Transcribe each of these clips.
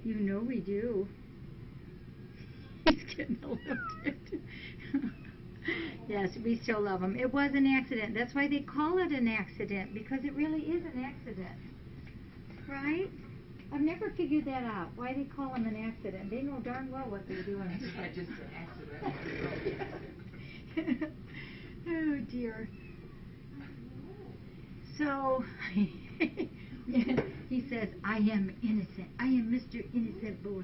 You know we do. He's getting lifted. Yes, we still love him. It was an accident. That's why they call it an accident, because it really is an accident. Right? I've never figured that out, why they call them an accident. They know darn well what they're doing. Just an accident. Oh, dear. So, he says, I am innocent. I am Mr. Innocent Boy.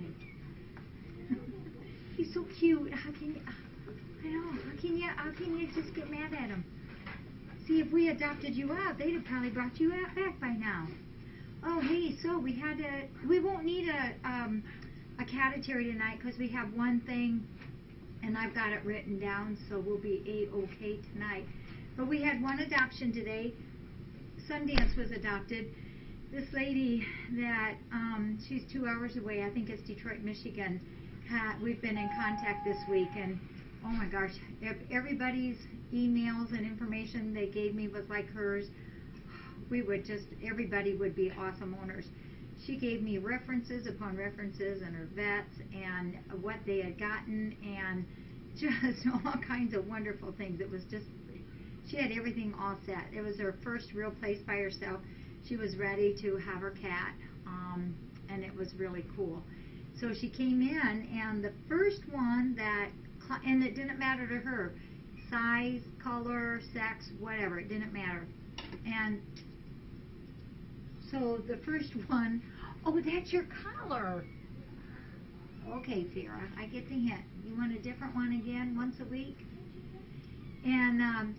He's so cute. How can you... I know. How can you just get mad at him? See, if we adopted you out, they'd have probably brought you out back by now. Oh, hey, so we won't need a catatory tonight because we have one thing, and I've got it written down, so we'll be A-OK tonight. But we had one adoption today. Sundance was adopted. This lady that, she's 2 hours away, I think it's Detroit, Michigan. We've been in contact this week, and oh my gosh, everybody's emails and information they gave me was like hers. Everybody would be awesome owners. She gave me references upon references and her vets and what they had gotten and just all kinds of wonderful things. It was just, she had everything all set. It was her first real place by herself. She was ready to have her cat, and it was really cool. So she came in, and the first one and it didn't matter to her, size, color, sex, whatever, it didn't matter. And so the first one, oh, that's your collar. Okay, Farrah, I get the hint. You want a different one again, once a week? And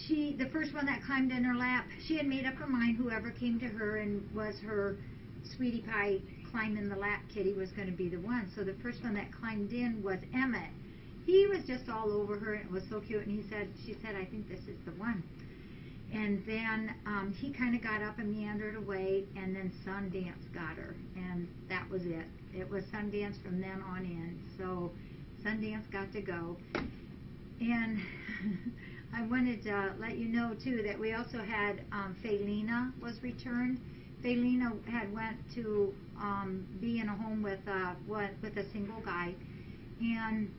the first one that climbed in her lap, she had made up her mind whoever came to her and was her sweetie pie climb in the lap kitty was going to be the one. So the first one that climbed in was Emmett. He was just all over her, and it was so cute, and she said, I think this is the one. And then he kind of got up and meandered away, and then Sundance got her, and that was it. It was Sundance from then on in. So Sundance got to go. And I wanted to let you know, too, that we also had Felina was returned. Felina had went to be in a home with a single guy, and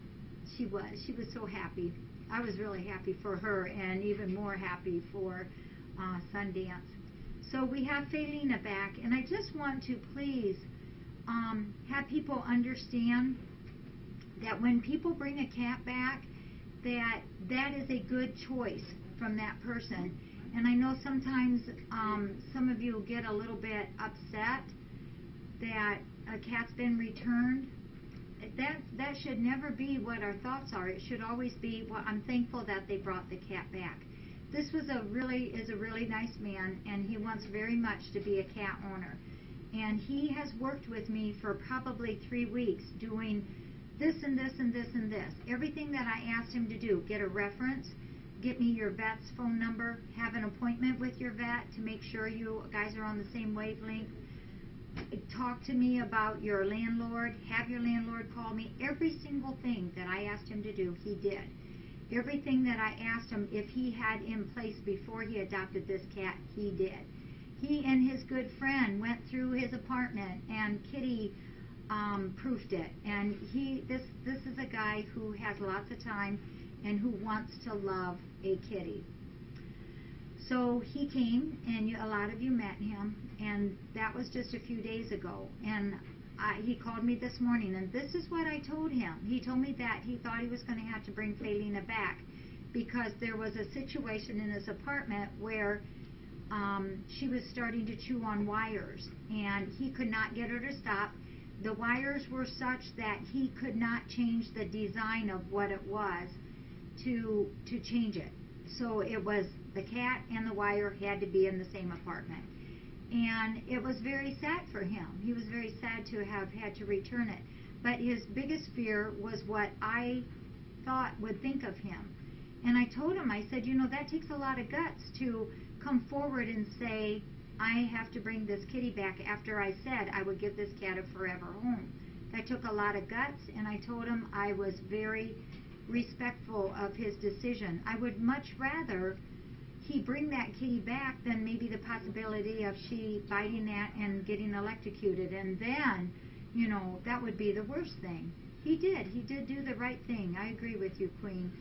she was so happy. I was really happy for her, and even more happy for Sundance. So we have Felina back, and I just want to please have people understand that when people bring a cat back, that is a good choice from that person. And I know sometimes some of you get a little bit upset that a cat's been returned. That should never be what our thoughts are. It should always be, well, I'm thankful that they brought the cat back. This is a really nice man, and he wants very much to be a cat owner. And he has worked with me for probably 3 weeks doing this and this and this and this. Everything that I asked him to do, get a reference, get me your vet's phone number, have an appointment with your vet to make sure you guys are on the same wavelength, talk to me about your landlord, have your landlord call me. Every single thing that I asked him to do, he did. Everything that I asked him if he had in place before he adopted this cat, he did. He and his good friend went through his apartment, and Kitty proofed it. And this is a guy who has lots of time and who wants to love a kitty. So he came, and a lot of you met him, and that was just a few days ago. And he called me this morning, and this is what I told him. He told me that he thought he was going to have to bring Felina back because there was a situation in his apartment where she was starting to chew on wires, and he could not get her to stop. The wires were such that he could not change the design of what it was to change it. So it was the cat and the wire had to be in the same apartment. And it was very sad for him. He was very sad to have had to return it. But his biggest fear was what I thought would think of him. And I told him, I said, that takes a lot of guts to come forward and say, I have to bring this kitty back after I said I would give this cat a forever home. That took a lot of guts, and I told him I was very respectful of his decision. I would much rather he bring that kitty back than maybe the possibility of she biting that and getting electrocuted and then you know, that would be the worst thing. He did do the right thing. I agree with you, Queen.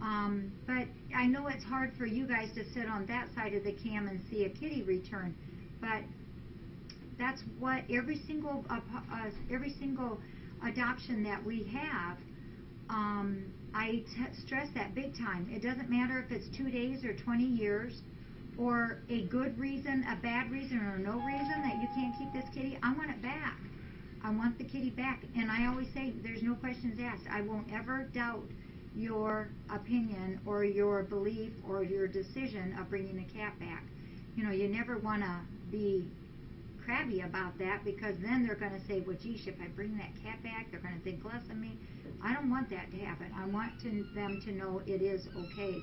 But I know it's hard for you guys to sit on that side of the cam and see a kitty return, but that's what every single adoption that we have. I stress that big time. It doesn't matter if it's 2 days or 20 years, or a good reason, a bad reason, or no reason that you can't keep this kitty. I want it back. I want the kitty back. And I always say, there's no questions asked. I won't ever doubt your opinion or your belief or your decision of bringing a cat back. You know, you never want to be crabby about that, because then they're going to say, well, geez, if I bring that cat back, they're going to think less of me. I don't want that to happen. I want them to know it is okay.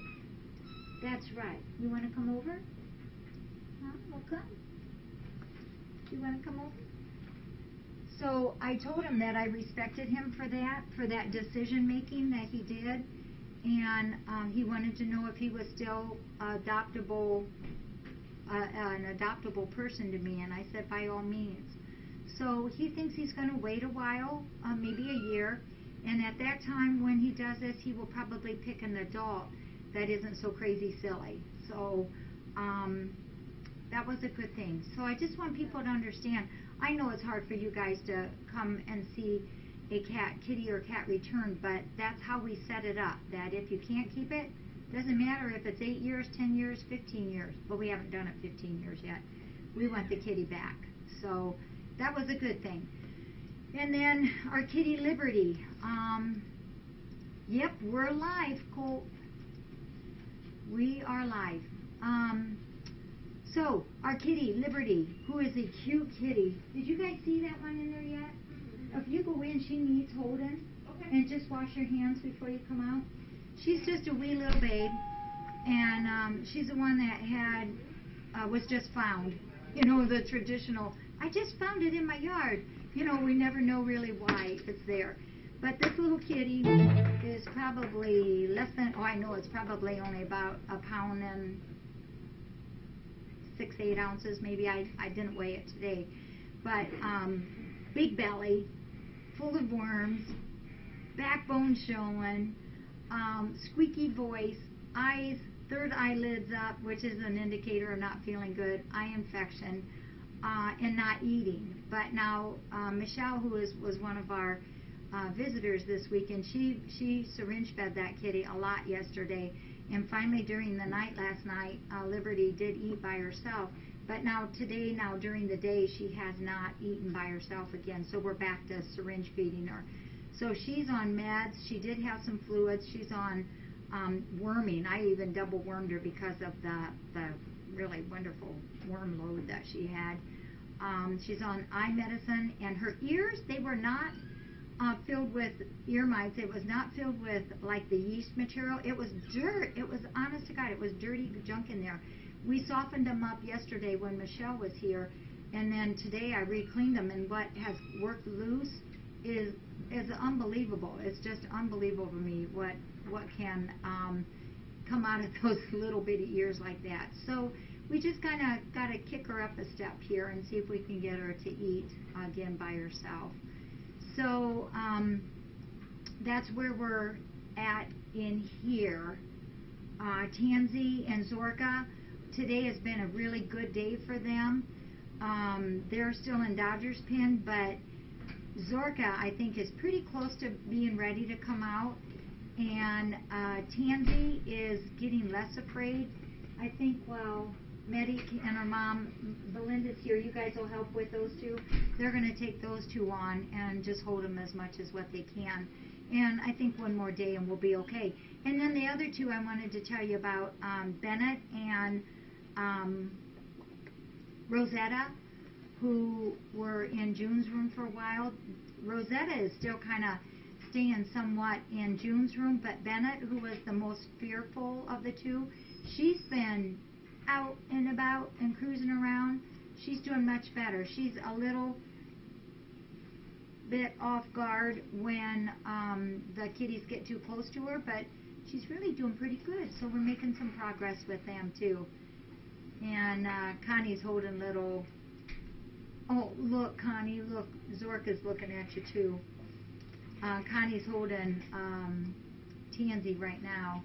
That's right. You want to come over? Huh? Well, come. You want to come over? So I told him that I respected him for that decision making that he did, and he wanted to know if he was still adoptable, an adoptable person to me, and I said by all means. So he thinks he's going to wait a while, maybe a year, and at that time when he does this, he will probably pick an adult that isn't so crazy silly. So that was a good thing. So I just want people to understand, I know it's hard for you guys to come and see a kitty or cat return, but that's how we set it up, that if you can't keep it, doesn't matter if it's 8 years, 10 years, 15 years. Well, we haven't done it 15 years yet. We want the kitty back. So that was a good thing. And then our kitty Liberty. Yep, we're live, Colt. We are live. So, our kitty, Liberty, who is a cute kitty. Did you guys see that one in there yet? If you go in, she needs holding. Okay. And just wash your hands before you come out. She's just a wee little babe. And she's the one that was just found. You know, the traditional, I just found it in my yard. You know, we never know really why it's there. But this little kitty is probably less than, I know it's probably only about a pound and 6-8 ounces, maybe. I didn't weigh it today. But big belly, full of worms, backbone showing, squeaky voice, eyes, third eyelids up, which is an indicator of not feeling good, eye infection, and not eating. But now Michelle, who was one of our visitors this weekend, she syringe fed that kitty a lot yesterday, and finally during the night last night, Liberty did eat by herself. But now today, during the day, she has not eaten by herself again, so we're back to syringe feeding her. So she's on meds. She did have some fluids. She's on worming. I even double wormed her because of the really wonderful worm load that she had. She's on eye medicine, and her ears, they were not filled with ear mites. It was not filled with like the yeast material. It was dirt. It was, honest to God, it was dirty junk in there. We softened them up yesterday when Michelle was here, and then today I re-cleaned them, and what has worked loose is unbelievable. It's just unbelievable to me what can come out of those little bitty ears like that. So we just kind of got to kick her up a step here and see if we can get her to eat again by herself. So that's where we're at in here. Tansy and Zorka, today has been a really good day for them. They're still in Dodger's pen, but Zorka, I think, is pretty close to being ready to come out. And Tansy is getting less afraid. I think while Meddy and her mom, Belinda's here, you guys will help with those two. They're going to take those two on and just hold them as much as what they can. And I think one more day and we'll be okay. And then the other two I wanted to tell you about, Bennett and Rosetta, who were in June's room for a while. Rosetta is still kind of staying somewhat in June's room, but Bennett, who was the most fearful of the two, she's been out and about and cruising around. She's doing much better. She's a little bit off guard when the kitties get too close to her, but she's really doing pretty good. So we're making some progress with them too. And Connie's holding little Oh, look, Connie, look, Zorka's looking at you too. Connie's holding Tansy right now.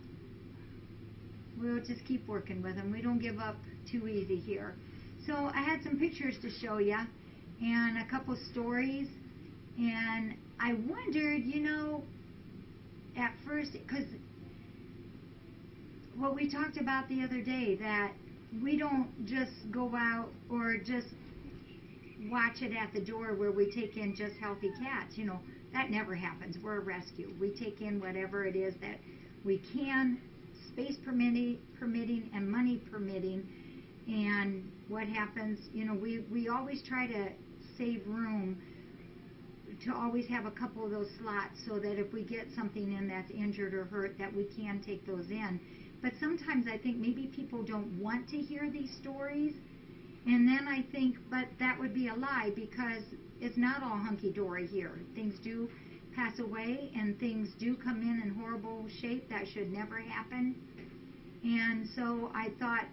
We'll just keep working with him. We don't give up too easy here. So I had some pictures to show you and a couple stories. And I wondered, you know, at first, because what we talked about the other day, that we don't just go out or just watch it at the door where we take in just healthy cats. You know, that never happens. We're a rescue. We take in whatever it is that we can, space permitting and money permitting. And what happens, you know, we always try to save room to always have a couple of those slots so that if we get something in that's injured or hurt, that we can take those in. But sometimes I think maybe people don't want to hear these stories. And then I think, but that would be a lie, because it's not all hunky-dory here. Things do pass away and things do come in horrible shape. That should never happen. And so I thought,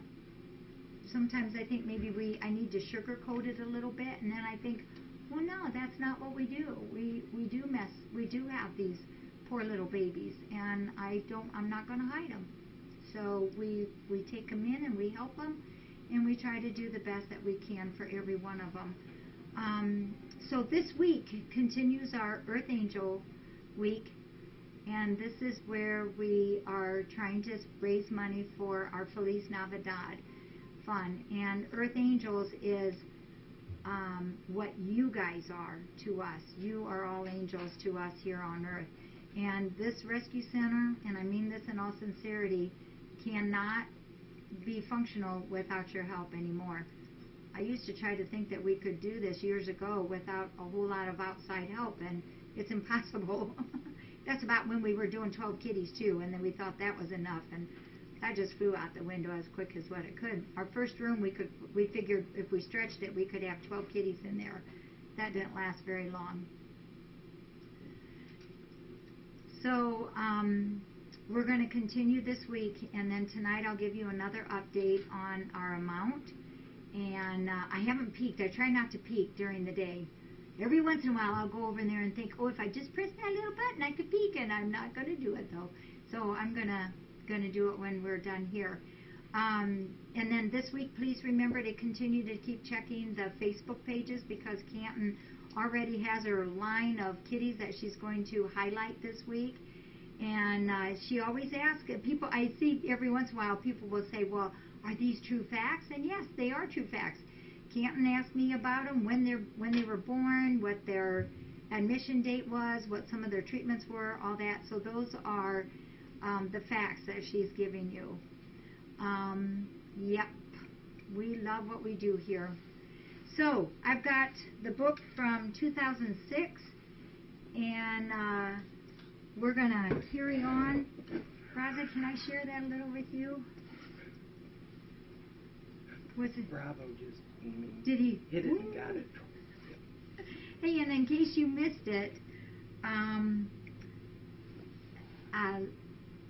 sometimes I think maybe I need to sugarcoat it a little bit, and then I think, well, no, that's not what we do. We do have these poor little babies, and I'm not going to hide them. So we take them in and we help them, and we try to do the best that we can for every one of them. So this week continues our Earth Angel week, and this is where we are trying to raise money for our Feliz Navidad fund. And Earth Angels is what you guys are to us. You are all angels to us here on Earth. And this rescue center, and I mean this in all sincerity, cannot be functional without your help anymore. I used to try to think that we could do this years ago without a whole lot of outside help, and it's impossible. That's about when we were doing 12 kitties too, and then we thought that was enough, and that just flew out the window as quick as what it could. Our first room, we figured if we stretched it, we could have 12 kitties in there. That didn't last very long. So we're going to continue this week, and then tonight I'll give you another update on our amount. And I haven't peeked. I try not to peek during the day. Every once in a while I'll go over there and think, oh, if I just press that little button I could peek, and I'm not going to do it though. So I'm going to do it when we're done here. And then this week, please remember to continue to keep checking the Facebook pages, because Canton already has her line of kitties that she's going to highlight this week. And she always asks people, I see every once in a while people will say, well, are these true facts? And yes, they are true facts. Canton asked me about them, when they were born, what their admission date was, what some of their treatments were, all that. So those are the facts that she's giving you. Yep, we love what we do here. So I've got the book from 2006, and we're going to carry on. Raza, can I share that a little with you? What's it? Bravo just Did he hit it and got it. Hey, and in case you missed it,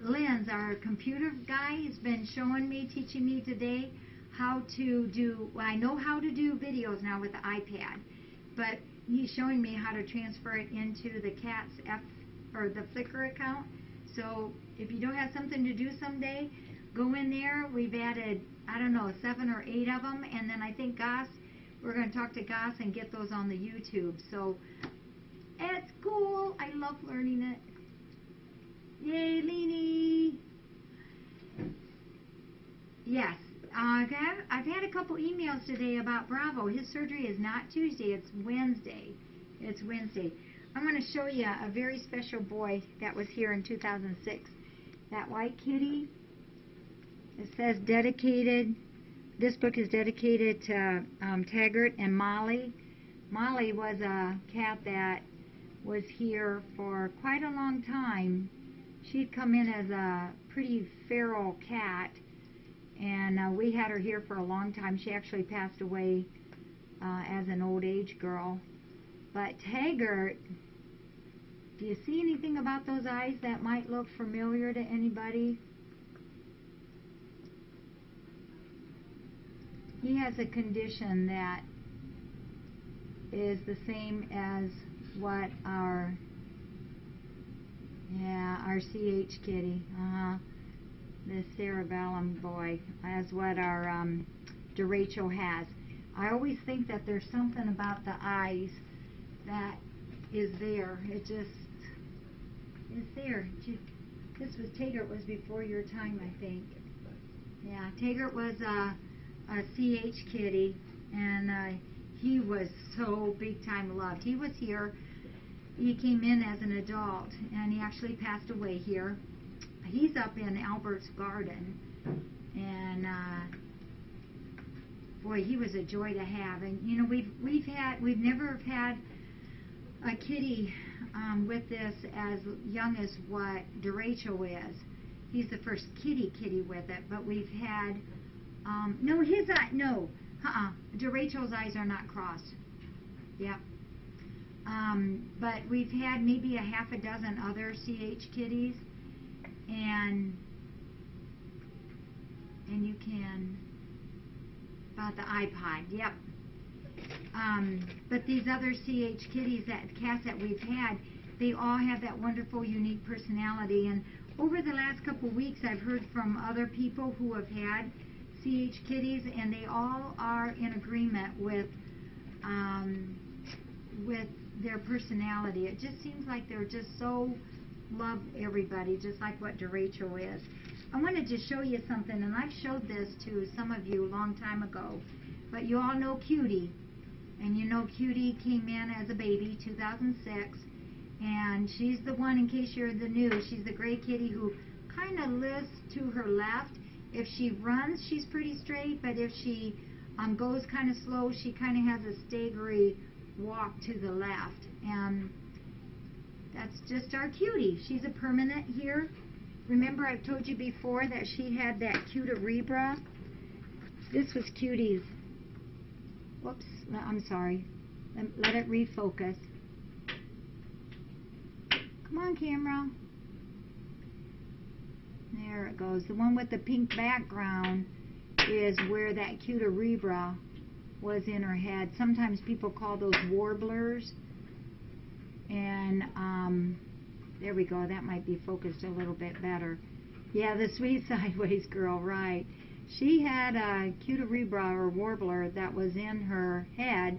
Lynn's, our computer guy, has been showing me, teaching me today how to do, well, I know how to do videos now with the iPad, but he's showing me how to transfer it into the cat's the Flickr account. So if you don't have something to do someday, go in there. We've added, I don't know, 7 or 8 of them, and then I think Goss, we're going to talk to Goss and get those on the YouTube. So it's cool. I love learning it. Yay, Leanie! Yes, I've had a couple emails today about Bravo. His surgery is not Tuesday, it's Wednesday. It's Wednesday. I'm going to show you a very special boy that was here in 2006. That white kitty. It says dedicated. This book is dedicated to Taggart and Molly. Molly was a cat that was here for quite a long time. She'd come in as a pretty feral cat, and we had her here for a long time. She actually passed away as an old age girl. But Taggart, do you see anything about those eyes that might look familiar to anybody? He has a condition that is the same as what our CH kitty, this cerebellum boy, as what our derecho has. I always think that there's something about the eyes that is there. It just is there. This was Taggart, was before your time, I think. Yeah, Taggart was a CH kitty, and he was so big time loved. He was here. He came in as an adult, and he actually passed away here. He's up in Albert's garden, and boy, he was a joy to have. And you know, we've never had a kitty with this as young as what derecho is. He's the first kitty with it, but we've had derecho's eyes are not crossed. Yep. But we've had maybe a half a dozen other CH kitties, and you can about the iPod. Yep. But these other CH kitties, cats that we've had, they all have that wonderful, unique personality. And over the last couple of weeks, I've heard from other people who have had CH kitties, and they all are in agreement with their personality. It just seems like they're just so love everybody, just like what derecho is. I wanted to show you something, and I've showed this to some of you a long time ago, but you all know Cutie. And you know Cutie came in as a baby, 2006, and she's the one, in case you're the new, she's the gray kitty who kind of lives to her left. If she runs, she's pretty straight, but if she goes kind of slow, she kind of has a staggery walk to the left. And that's just our Cutie. She's a permanent here. Remember, I've told you before that she had that Cutarebra. This was Cutie's. Whoops, I'm sorry. Let it refocus. Come on, camera. There it goes. The one with the pink background is where that Cutarebra was in her head. Sometimes people call those warblers. And there we go. That might be focused a little bit better. Yeah, the sweet sideways girl, right. She had a Cutarebra or warbler that was in her head,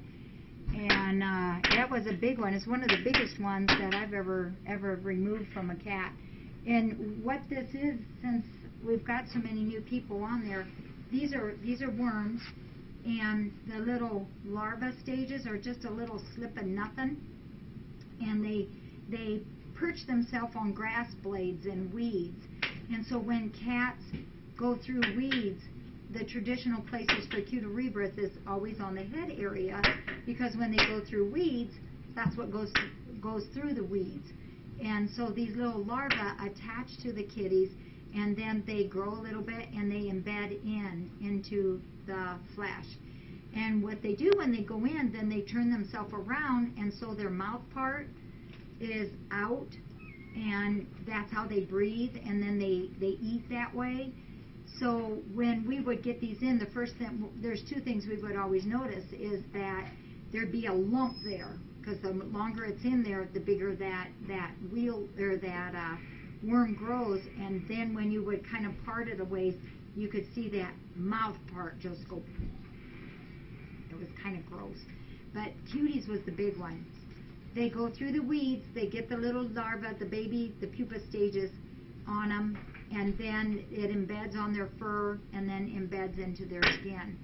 and that was a big one. It's one of the biggest ones that I've ever removed from a cat. And what this is, since we've got so many new people on there, these are worms, and the little larva stages are just a little slip of nothing, and they perch themselves on grass blades and weeds. And so when cats go through weeds, the traditional places for Cutarebras is always on the head area, because when they go through weeds, that's what goes through the weeds. And so these little larvae attach to the kitties, and then they grow a little bit and they embed into the flesh. And what they do when they go in, then they turn themselves around, and so their mouth part is out, and that's how they breathe, and then they eat that way. So when we would get these in, the first thing, there's two things we would always notice, is that there'd be a lump there, because the longer it's in there, the bigger that wheel or that worm grows. And then when you would kind of part it away, you could see that mouth part just go. It was kind of gross. But Cutie's was the big one. They go through the weeds, they get the little larva, the baby, the pupa stages on them, and then it embeds on their fur and then embeds into their skin.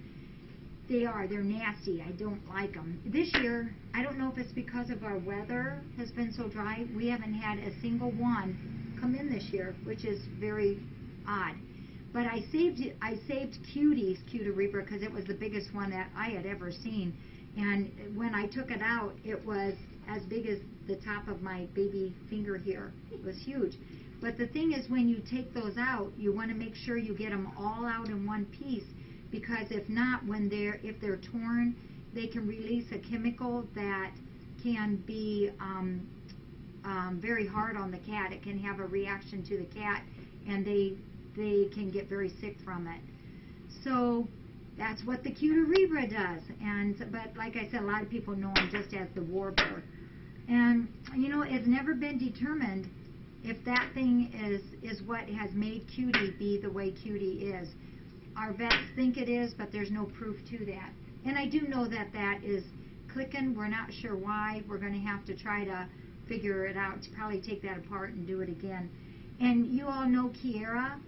They're nasty. I don't like them. This year, I don't know if it's because of our weather has been so dry, we haven't had a single one come in this year, which is very odd. But I saved Cutie's Cutarebra because it was the biggest one that I had ever seen. And when I took it out, it was as big as the top of my baby finger here. It was huge. But the thing is, when you take those out, you want to make sure you get them all out in one piece, because if not, if they're torn, they can release a chemical that can be very hard on the cat. It can have a reaction to the cat, and they can get very sick from it. So That's what the Cuterebra does. But like I said, a lot of people know him just as the warbler. And you know, it's never been determined if that thing is what has made Cutie be the way Cutie is. Our vets think it is, but there's no proof to that. And I do know that that is clicking. We're not sure why. We're going to have to try to figure it out, to probably take that apart and do it again. And you all know Kiera.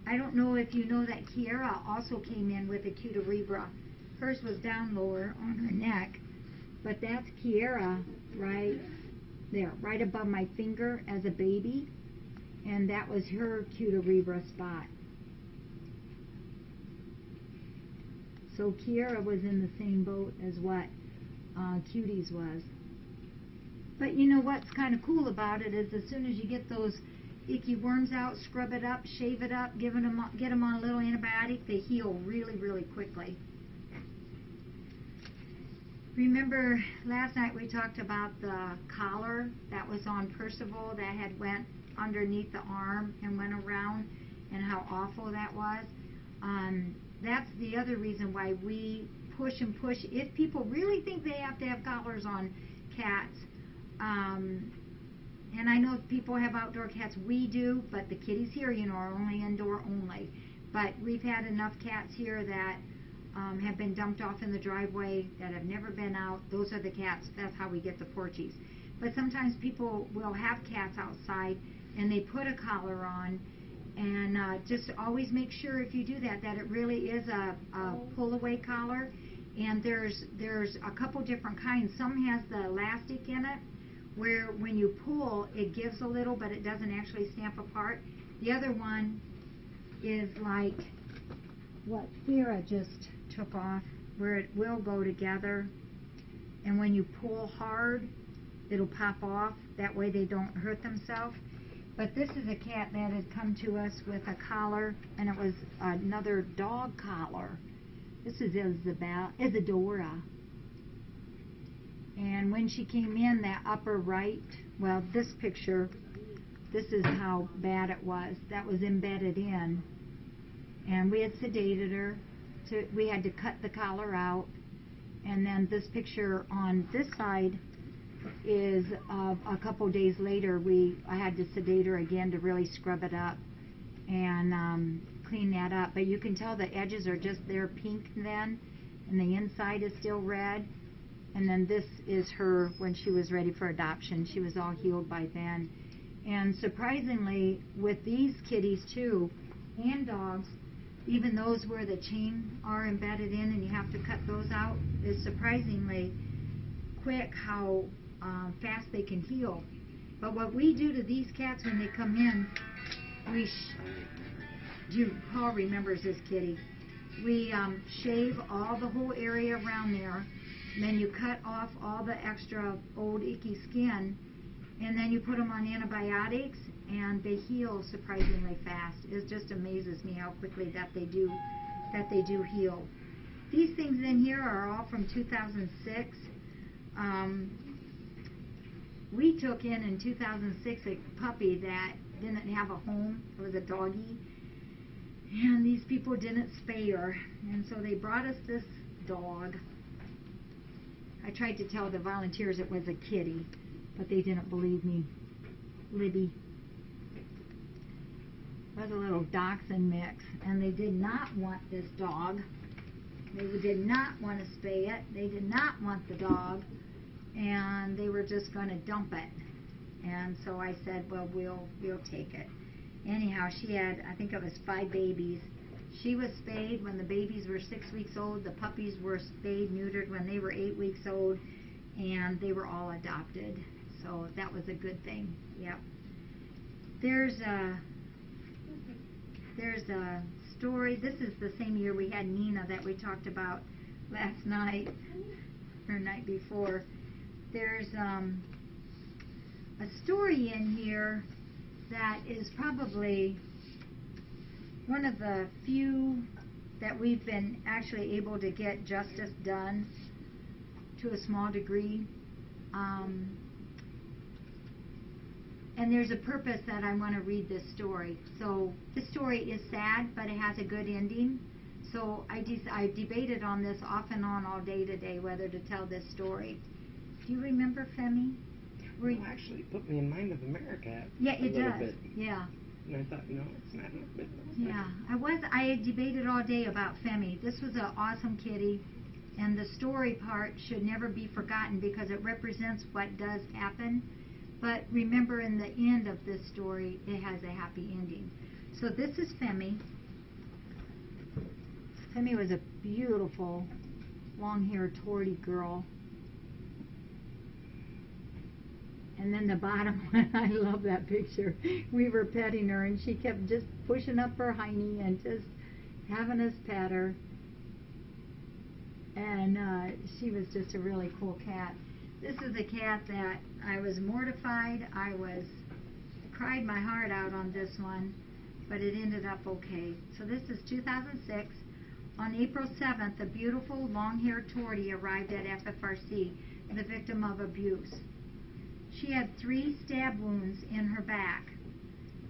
I don't know if you know that Kiera also came in with a Cuterebra. Hers was down lower on her neck, but that's Kiera right there, right above my finger as a baby, and that was her Cuterebra spot. So Kiera was in the same boat as what Cutie's was. But you know what's kind of cool about it is as soon as you get those icky worms out, scrub it up, shave it up, get them on a little antibiotic, they heal really, really quickly. Remember last night we talked about the collar that was on Percival that had went underneath the arm and went around, and how awful that was. That's the other reason why we push and push. If people really think they have to have collars on cats, and I know if people have outdoor cats, we do, but the kitties here, you know, are only indoor only. But we've had enough cats here that have been dumped off in the driveway that have never been out. Those are the cats. That's how we get the Porchies. But sometimes people will have cats outside and they put a collar on, and just always make sure if you do that it really is a pull-away collar. And there's a couple different kinds. Some has the elastic in it, where when you pull, it gives a little, but it doesn't actually snap apart. The other one is like what Sarah just took off, where it will go together, and when you pull hard, it'll pop off. That way they don't hurt themselves. But this is a cat that had come to us with a collar, and it was another dog collar. This is Isadora. And when she came in, that upper right, well, this picture, this is how bad it was. That was embedded in. And we had sedated her. We had to cut the collar out. And then this picture on this side is a couple days later. I had to sedate her again to really scrub it up and clean that up. But you can tell the edges are just there pink then, and the inside is still red. And then this is her when she was ready for adoption. She was all healed by then. And surprisingly, with these kitties too, and dogs, even those where the chain are embedded in and you have to cut those out, is surprisingly quick how fast they can heal. But what we do to these cats when they come in, Paul remembers this kitty. We shave all the whole area around there, and then you cut off all the extra old icky skin, and then you put them on antibiotics, and they heal surprisingly fast. It just amazes me how quickly that they do heal. These things in here are all from 2006. We took in 2006 a puppy that didn't have a home. It was a doggy, and these people didn't spay her, and so they brought us this dog. I tried to tell the volunteers it was a kitty, but they didn't believe me. Libby. It was a little dachshund mix, and they did not want this dog. They did not want to spay it. They did not want the dog, and they were just going to dump it. And so I said, well, we'll take it. Anyhow, she had, I think it was 5 babies. She was spayed when the babies were 6 weeks old. The puppies were spayed, neutered when they were 8 weeks old, and they were all adopted. So that was a good thing. Yep. There's a story. This is the same year we had Nina that we talked about last night or night before. There's a story in here that is probably one of the few that we've been actually able to get justice done to a small degree. And there's a purpose that I want to read this story. So this story is sad, but it has a good ending. So I debated on this off and on all day today whether to tell this story. Do you remember Femi? Well, actually, it put me in mind of America. Yeah, it does. Bit. Yeah. And I thought, no, it's not my business. Yeah, I debated all day about Femi. This was an awesome kitty, and the story part should never be forgotten because it represents what does happen. But remember, in the end of this story, it has a happy ending. So this is Femi. Femi was a beautiful, long-haired, torty girl. And then the bottom one, I love that picture. We were petting her, and she kept just pushing up her hiney and just having us pet her. And she was just a really cool cat. This is a cat that I was mortified. I cried my heart out on this one, but it ended up okay. So this is 2006. On April 7th, a beautiful long-haired tortie arrived at FFRC, the victim of abuse. She had 3 stab wounds in her back.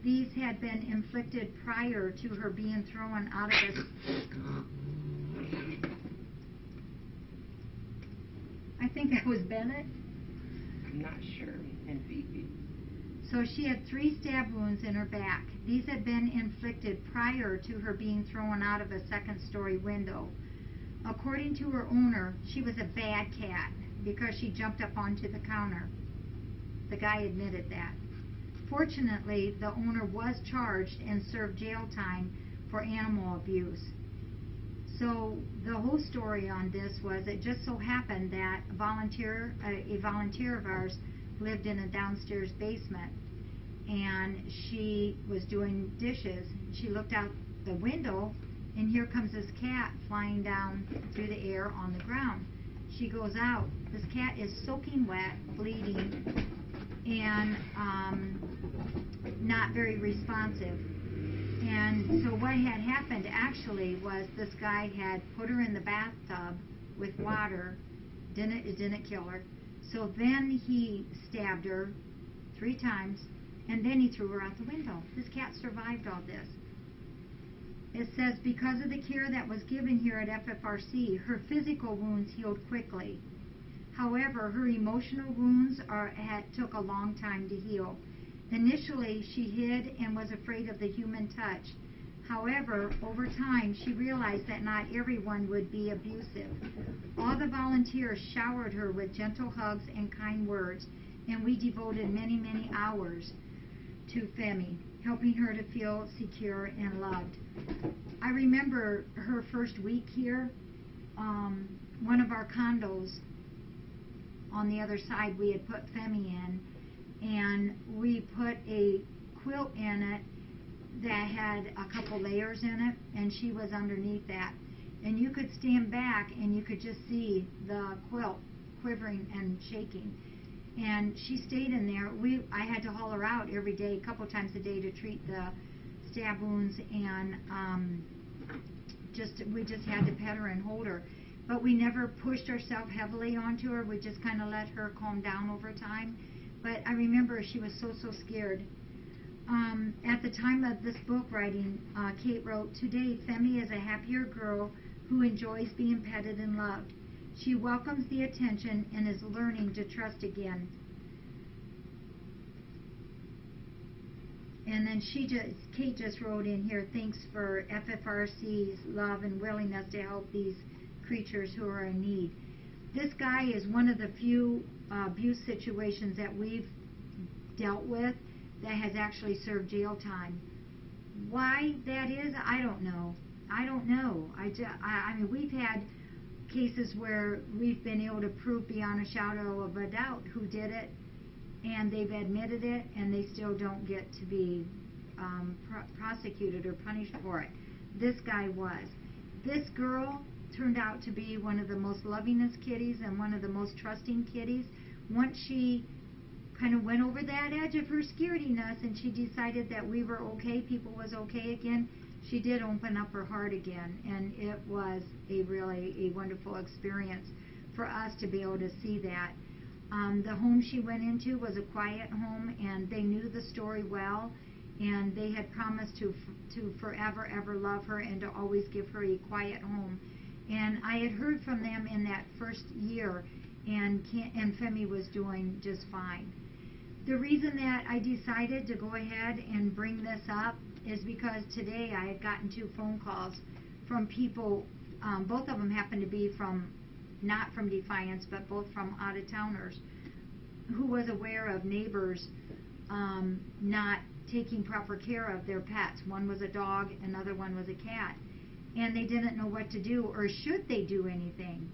These had been inflicted prior to her being thrown out of a... I think that was Bennett. I'm not sure. And Phoebe. So she had 3 stab wounds in her back. These had been inflicted prior to her being thrown out of a 2nd-story window. According to her owner, she was a bad cat because she jumped up onto the counter. The guy admitted that. Fortunately, the owner was charged and served jail time for animal abuse. So the whole story on this was it just so happened that a volunteer of ours lived in a downstairs basement, and she was doing dishes. She looked out the window, and here comes this cat flying down through the air on the ground. She goes out. This cat is soaking wet, bleeding, and not very responsive. And so what had happened actually was this guy had put her in the bathtub with water. It didn't kill her. So then he stabbed her 3 times, and then he threw her out the window. This cat survived all this. It says, because of the care that was given here at FFRC, her physical wounds healed quickly. However, her emotional wounds took a long time to heal. Initially, she hid and was afraid of the human touch. However, over time, she realized that not everyone would be abusive. All the volunteers showered her with gentle hugs and kind words, and we devoted many, many hours to Femi, helping her to feel secure and loved. I remember her first week here. One of our condos on the other side, we had put Femi in, and we put a quilt in it that had a couple layers in it, and she was underneath that. And you could stand back and you could just see the quilt quivering and shaking. And she stayed in there. I had to haul her out every day, a couple times a day, to treat the stab wounds, and we just had to pet her and hold her. But we never pushed ourselves heavily onto her. We just kind of let her calm down over time. But I remember she was so scared. At the time of this book writing, Kate wrote, "Today, Femi is a happier girl who enjoys being petted and loved. She welcomes the attention and is learning to trust again." And then Kate just wrote in here, "Thanks for FFRC's love and willingness to help these creatures who are in need." This guy is one of the few abuse situations that we've dealt with that has actually served jail time. Why that is, I don't know. I mean, we've had cases where we've been able to prove beyond a shadow of a doubt who did it, and they've admitted it, and they still don't get to be prosecuted or punished for it. This guy was. This girl turned out to be one of the most lovingest kitties and one of the most trusting kitties. Once she kind of went over that edge of her scarediness and she decided that we were okay, people was okay again, she did open up her heart again, and it was a wonderful experience for us to be able to see that. The home she went into was a quiet home, and they knew the story well, and they had promised to forever ever love her and to always give her a quiet home. And I had heard from them in that first year, and Femi was doing just fine. The reason that I decided to go ahead and bring this up is because today I had gotten 2 phone calls from people, both of them happened to be not from Defiance, but both from out-of-towners, who was aware of neighbors not taking proper care of their pets. One was a dog, another one was a cat, and they didn't know what to do, or should they do anything.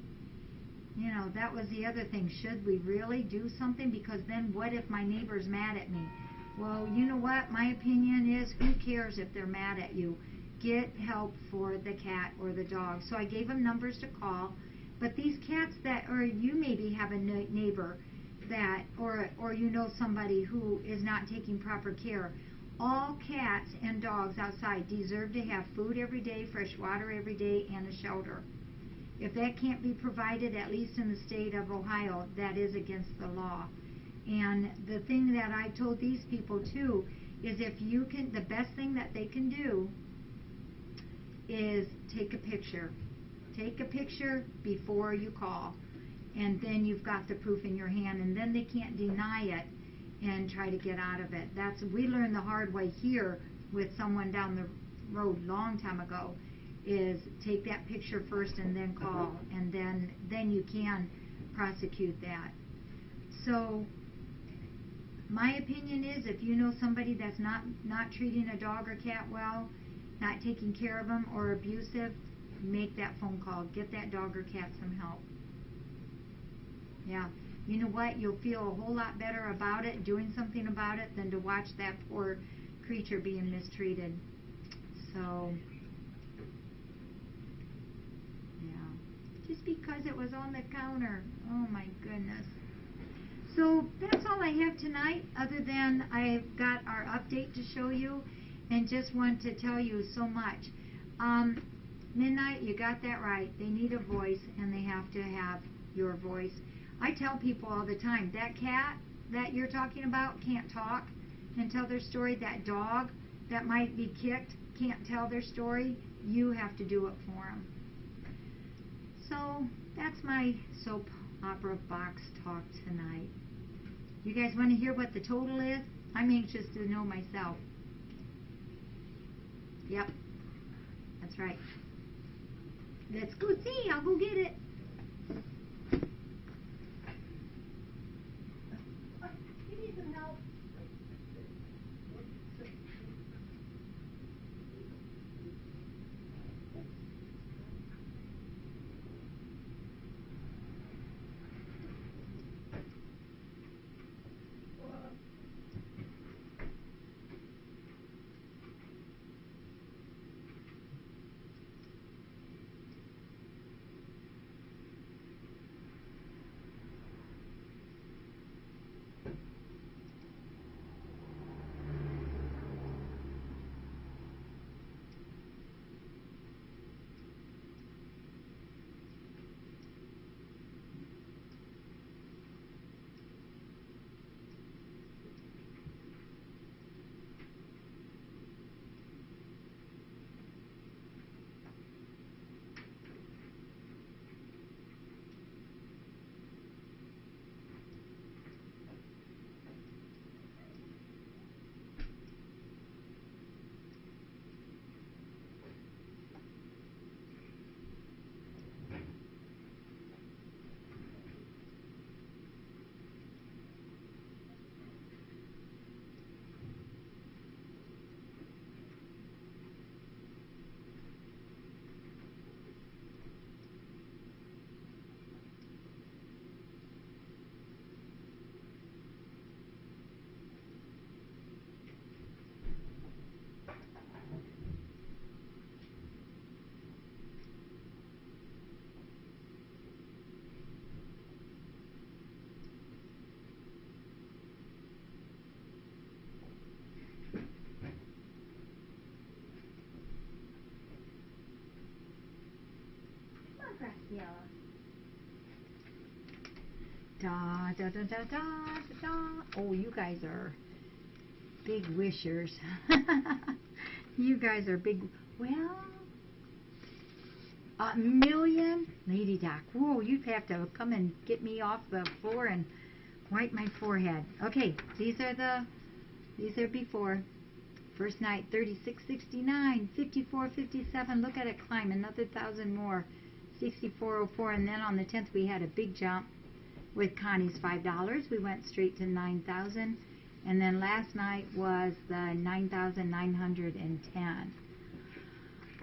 You know, that was the other thing. Should we really do something? Because then what if my neighbor's mad at me? Well, you know what? My opinion is, who cares if they're mad at you? Get help for the cat or the dog. So I gave them numbers to call. But these cats that, or you maybe have a neighbor that, or you know somebody who is not taking proper care. All cats and dogs outside deserve to have food every day, fresh water every day, and a shelter. If that can't be provided, at least in the state of Ohio, that is against the law. And the thing that I told these people too is, if you can, the best thing that they can do is take a picture. Take a picture before you call, and then you've got the proof in your hand, and then they can't deny it and try to get out of it. We learned the hard way here with someone down the road long time ago, is take that picture first and then call, and then you can prosecute that. So my opinion is, if you know somebody that's not treating a dog or cat well, not taking care of them, or abusive, make that phone call. Get that dog or cat some help. Yeah. You know what? You'll feel a whole lot better about it, doing something about it, than to watch that poor creature being mistreated. So, yeah. Just because it was on the counter. Oh my goodness. So that's all I have tonight, other than I've got our update to show you, and just want to tell you so much. Midnight, you got that right. They need a voice, and they have to have your voice. I tell people all the time, that cat that you're talking about can't talk and tell their story. That dog that might be kicked can't tell their story. You have to do it for them. So that's my soap opera box talk tonight. You guys want to hear what the total is? I'm anxious to know myself. Yep, that's right. Let's go see. I'll go get it. You need some help? Graciela. Da da da da da da. Oh, you guys are Big wishers. You guys are big. Well, a million? Lady Doc, whoa, you'd have to come and get me off the floor and wipe my forehead. Okay, these are before. First night, 36.69, 54.57. Look at it climb, another 1,000 more, 64.04. And then on the 10th, we had a big jump with Connie's $5. We went straight to 9,000. And then last night was the 9,910.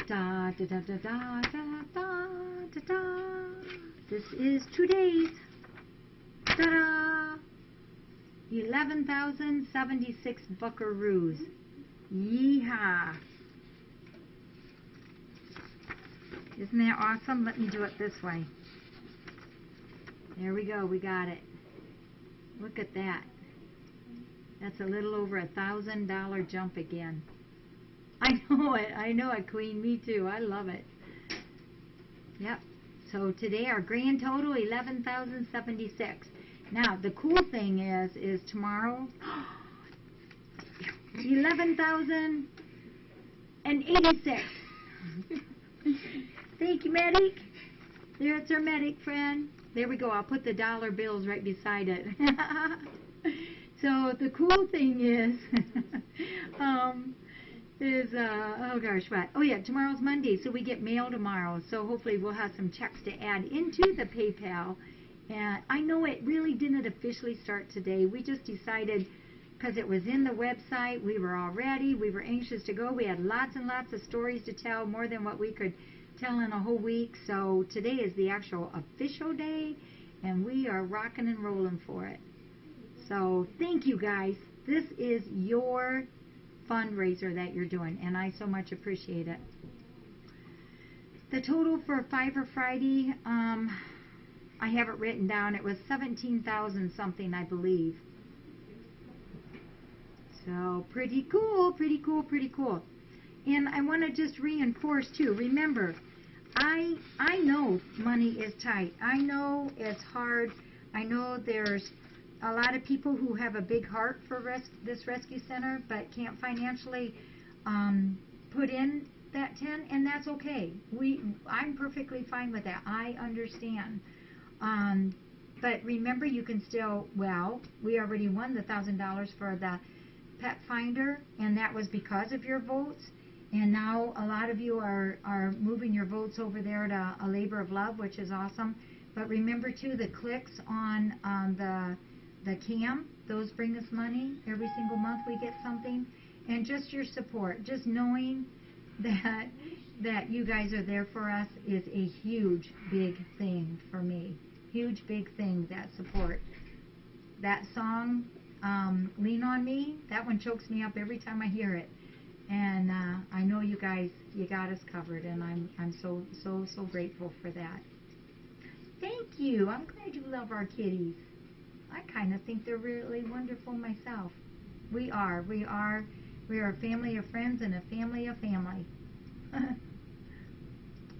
Da da da da da da da da da. This is today's. Ta-da! 11,076 buckaroos. Yeehaw! Isn't that awesome? Let me do it this way. There we go. We got it. Look at that. That's a little over $1,000 jump again. I know it. I know it, Queen. Me too. I love it. Yep. So today our grand total 11,076. Now the cool thing is tomorrow 11,086. Thank you, medic. There's our medic friend. There we go. I'll put the dollar bills right beside it. So the cool thing is, oh gosh, what? Oh yeah, tomorrow's Monday, so we get mail tomorrow. So hopefully we'll have some checks to add into the PayPal. And I know it really didn't officially start today. We just decided because it was in the website, we were all ready, we were anxious to go. We had lots and lots of stories to tell, more than what we could tell in a whole week. So today is the actual official day, and we are rocking and rolling for it. So thank you guys. This is your fundraiser that you're doing, and I so much appreciate it. The total for Fiverr Friday, I have it written down. It was 17,000 something, I believe. So pretty cool, pretty cool, pretty cool. And I want to just reinforce too. Remember, I know money is tight. I know it's hard. I know there's a lot of people who have a big heart for this rescue center, but can't financially put in that 10, and that's okay. I'm perfectly fine with that. I understand. But remember, you can still, well, we already won the $1,000 for the Pet Finder, and that was because of your votes. And now a lot of you are moving your votes over there to a labor of love, which is awesome. But remember too, the clicks on the cam, those bring us money. Every single month we get something. And just your support, just knowing that you guys are there for us is a huge, big thing for me. Huge, big thing, that support. That song, Lean on Me, that one chokes me up every time I hear it. And I know you guys, you got us covered, and I'm so grateful for that. Thank you. I'm glad you love our kitties. I kind of think they're really wonderful myself. We are a family of friends and a family of family.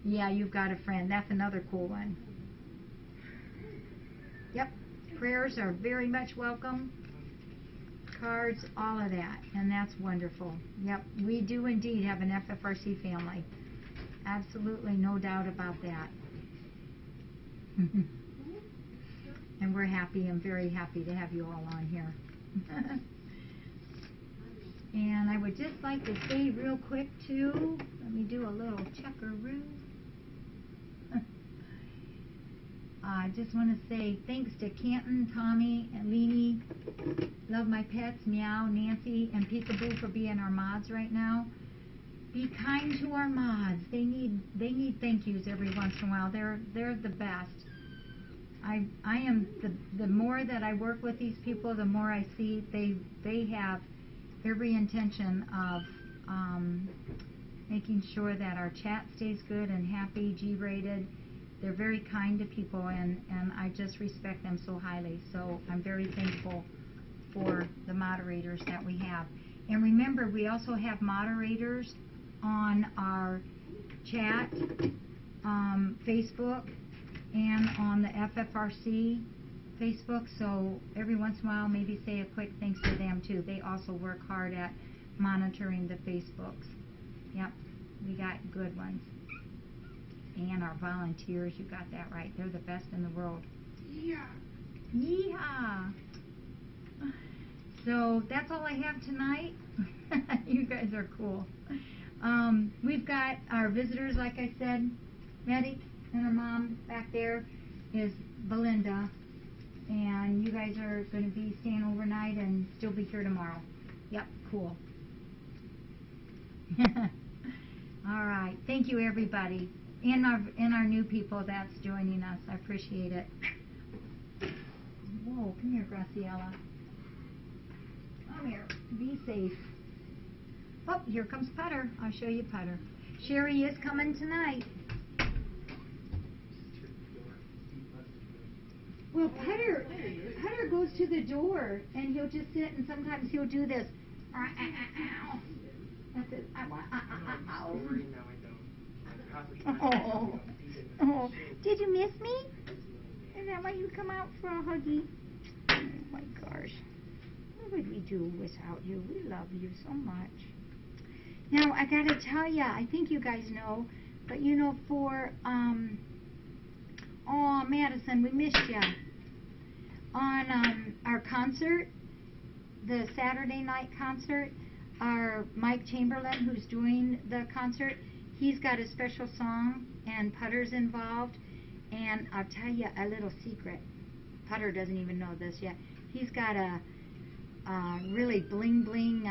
Yeah, you've got a friend. That's another cool one. Yep. Prayers are very much welcome. Cards, all of that. And that's wonderful. Yep. We do indeed have an FFRC family. Absolutely no doubt about that. And we're happy and very happy to have you all on here. And I would just like to say real quick too, let me do a little checkaroo. I just want to say thanks to Canton, Tommy, and Leanie, Love My Pets, Meow, Nancy, and Peekaboo for being our mods right now. Be kind to our mods. They need thank yous every once in a while. They're the best. I am the more that I work with these people, the more I see they have every intention of making sure that our chat stays good and happy, G-rated. They're very kind to people, and I just respect them so highly. So I'm very thankful for the moderators that we have. And remember, we also have moderators on our chat, Facebook, and on the FFRC Facebook, so every once in a while maybe say a quick thanks to them too. They also work hard at monitoring the Facebooks. Yep, we got good ones. And our volunteers, you got that right. They're the best in the world. Yeah. Yeehaw! So that's all I have tonight. You guys are cool. We've got our visitors, like I said, Medic and her mom back there is Belinda. And you guys are going to be staying overnight and still be here tomorrow. Yep, cool. All right. Thank you, everybody. And our new people that's joining us. I appreciate it. Whoa, come here, Graciela. Come here. Be safe. Oh, here comes Putter. I'll show you Putter. Sherry is coming tonight. Well, Putter goes to the door, and he'll just sit, and sometimes he'll do this. That's it. Oh, did you miss me? Is that why you come out for a huggy? Oh my gosh. What would we do without you? We love you so much. Now, I gotta tell you, I think you guys know, but you know, for, oh, Madison, we missed you. On our concert, the Saturday night concert, our Mike Chamberlain, who's doing the concert, he's got a special song, and Putter's involved. And I'll tell you a little secret. Putter doesn't even know this yet. He's got a really bling bling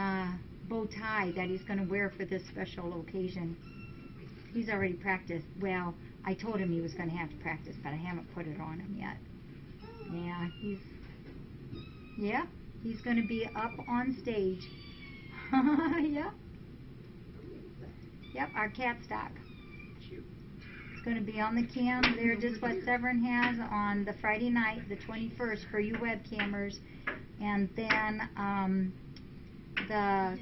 bow tie that he's going to wear for this special occasion. He's already practiced. Well, I told him he was going to have to practice, but I haven't put it on him yet. Yeah, he's going to be up on stage. Yep, our cat stock. It's going to be on the cam there, just what Severn has on the Friday night, the 21st, for you webcammers. And then the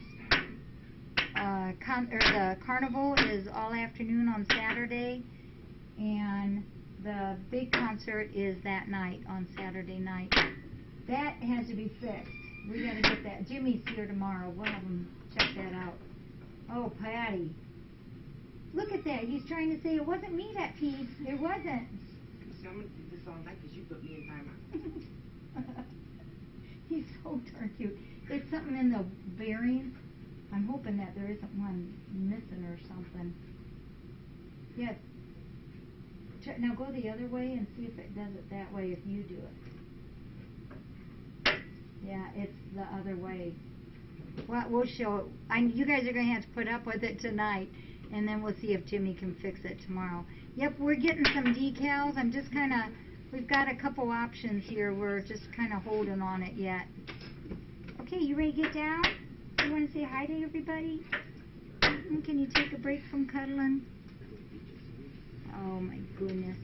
carnival is all afternoon on Saturday, and the big concert is that night on Saturday night. That has to be fixed. We got to get that. Jimmy's here tomorrow. We'll have him check that out. Oh, Patty. Look at that. He's trying to say it wasn't me that peed. It wasn't. So I'm going to do this all night because you put me in timeout. He's so darn cute. It's something in the bearings. I'm hoping that there isn't one missing or something. Yes. Now go the other way and see if it does it that way if you do it. Yeah, it's the other way. Well, we'll show it. You guys are going to have to put up with it tonight, and then we'll see if Jimmy can fix it tomorrow. Yep, we're getting some decals. I'm just kind of, we've got a couple options here. We're just kind of holding on it yet. Okay, you ready to get down? You want to say hi to everybody? Can you take a break from cuddling? Oh my goodness.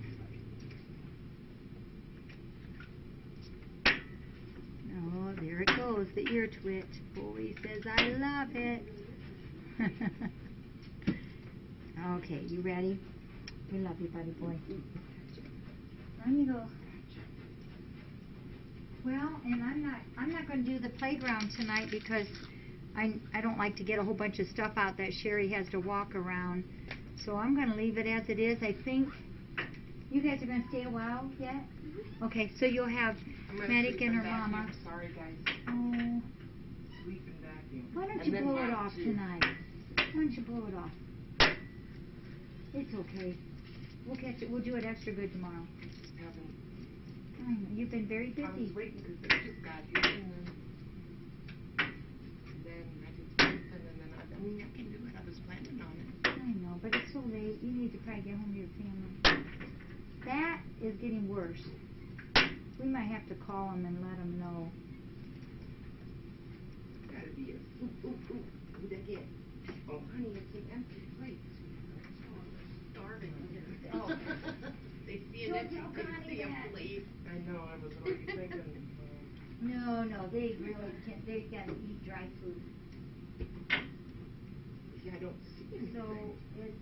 Oh, there it goes, the ear twitch. Boy says I love it. Okay, you ready? We love you, buddy boy. On you go. Well, and I'm not going to do the playground tonight because I don't like to get a whole bunch of stuff out that Sherry has to walk around. So I'm going to leave it as it is. I think you guys are going to stay a while yet? Okay, so you'll have Medic and her mama. Sorry, guys. Oh. Sweep and vacuum. Why don't you blow it off tonight? Why don't you blow it off? It's okay. We'll catch it. We'll do it extra good tomorrow. I know. You've been very busy. I was waiting because they just got here, and then I did something, and then I mean, I can do it. I was planning on it. I know, but it's so late. You need to probably get home to your family. That is getting worse. We might have to call them and let them know. Gotta be a who'd I get? Oh, honey, it's an empty plate. Oh, I'm starving. Oh. They see an empty plate. I know, I was already thinking. No, they really can't. They've got to eat dry food. Yeah, I don't see anything. So it's